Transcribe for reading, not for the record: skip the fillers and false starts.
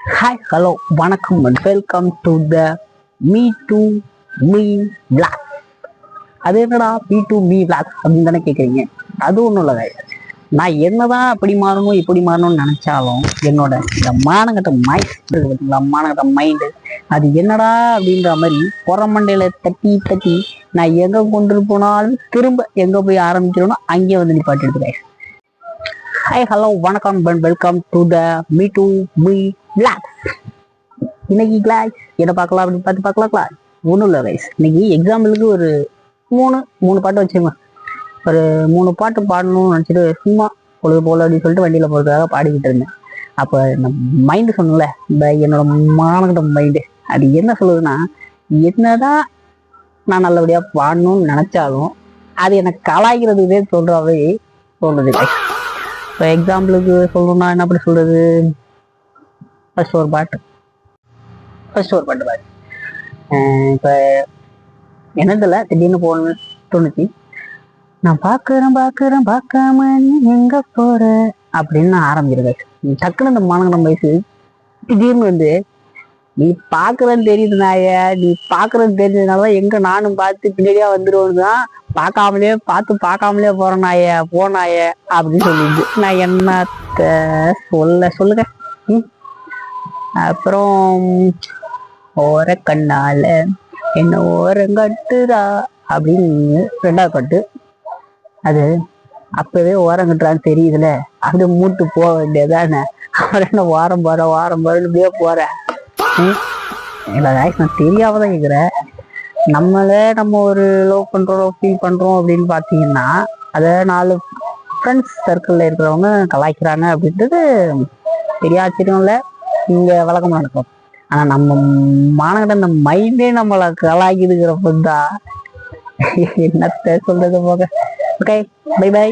Hi hello வணக்கம் and welcome to the me to me vlog. அது என்னடா me to me vlog அப்படின்னு தானே கேட்குறீங்க. அது ஒன்றும் இல்லை, நான் என்னதான் அப்படி மாறணும் இப்படி மாறணும்னு நினைச்சாலும் என்னோட இந்த மானங்கட்ட மைண்ட் இருக்கு பார்த்தீங்களா, மானங்கட்ட மைண்டு அது என்னடா அப்படின்ற மாதிரி புறமண்டையில தட்டி தட்டி நான் எங்கே கொண்டு போனாலும் திரும்ப எங்கே போய் ஆரம்பிக்கிறோனோ அங்கேயே வந்து நிப்பாட்டி எடுத்துக்கிறேன். ஹாய் ஹலோ வணக்கம் and welcome to the me to me vlog. இன்னைக்கு கிளாஸ் என்ன பார்க்கலாம் அப்படின்னு பார்க்கலாம் கிளாஸ் ஒன்றும் இல்லை ரைஸ். இன்னைக்கு எக்ஸாம்பிளுக்கு ஒரு மூணு பாட்டு வச்சுக்கோங்க. ஒரு 3 பாட்டு பாடணும்னு நினச்சிட்டு சும்மா பொழுது போல அப்படின்னு சொல்லிட்டு வண்டியில் போகிறதுக்காக பாடிக்கிட்டு இருந்தேன். அப்போ இந்த மைண்டு சொன்னல, இந்த என்னோட மானகிட்ட மைண்டு அது என்ன சொல்லுதுன்னா, என்னதான் நான் நல்லபடியாக பாடணும்னு நினச்சாலும் அது எனக்கு கலாய்க்கிறதுக்கே சொல்கிறாவே தோணுது. இப்போ எக்ஸாம்பிளுக்கு சொல்லணும்னா என்ன பண்ணி சொல்கிறது, ஃபர்ஸ்ட் ஒரு பாட்டு பாடு. இப்போ என்னதில்ல திடீர்னு போகணும்னு தோணுச்சு. நான் பார்க்குறேன் பார்க்காம நீ எங்கே போகிற அப்படின்னு நான் ஆரம்பிச்சிருக்கேன். டக்குன்னு இந்த மாநகரம் வயசு திடீர்னு வந்து நீ பார்க்குறன்னு தெரியுது நாய, நீ பார்க்குறன்னு தெரிஞ்சதுனாலதான் எங்கே நானும் பார்த்து பின்னாடியா வந்துடுவோன்னு தான் பார்க்காமலே போகிறேன் நாய போனாய அப்படின்னு சொல்லிட்டு நான் என்னத்த சொல்லுங்க. அப்புறம் ஓர கண்ணால என்ன ஓரங்கட்டுதா அப்படின்னு 2வது பாட்டு. அது அப்பவே ஓரங்கட்டுறான்னு தெரியுதுல, அப்படி மூட்டு போக வேண்டியதானே. அப்புறம் என்ன வாரம் போறேன்னு இப்படியே போறேன். நான் தெரியாமதான் கேட்குறேன். நம்ம ஒரு லவ் பண்றோம் ஃபீல் பண்றோம் அப்படின்னு பார்த்தீங்கன்னா அதை 4 ஃப்ரெண்ட்ஸ் சர்க்கிளில் இருக்கிறவங்க கலாய்க்கிறாங்க அப்படின்றது பெரிய ஆச்சரியம் இல்லை, இங்கே வழக்கமாக நடக்கும். ஆனால் நம்ம மாணவன் அந்த மைண்டே நம்மளை கலாய்க்குதுங்கிறப்ப தான் என்னத்த சொல்றது போக. Okay, bye by.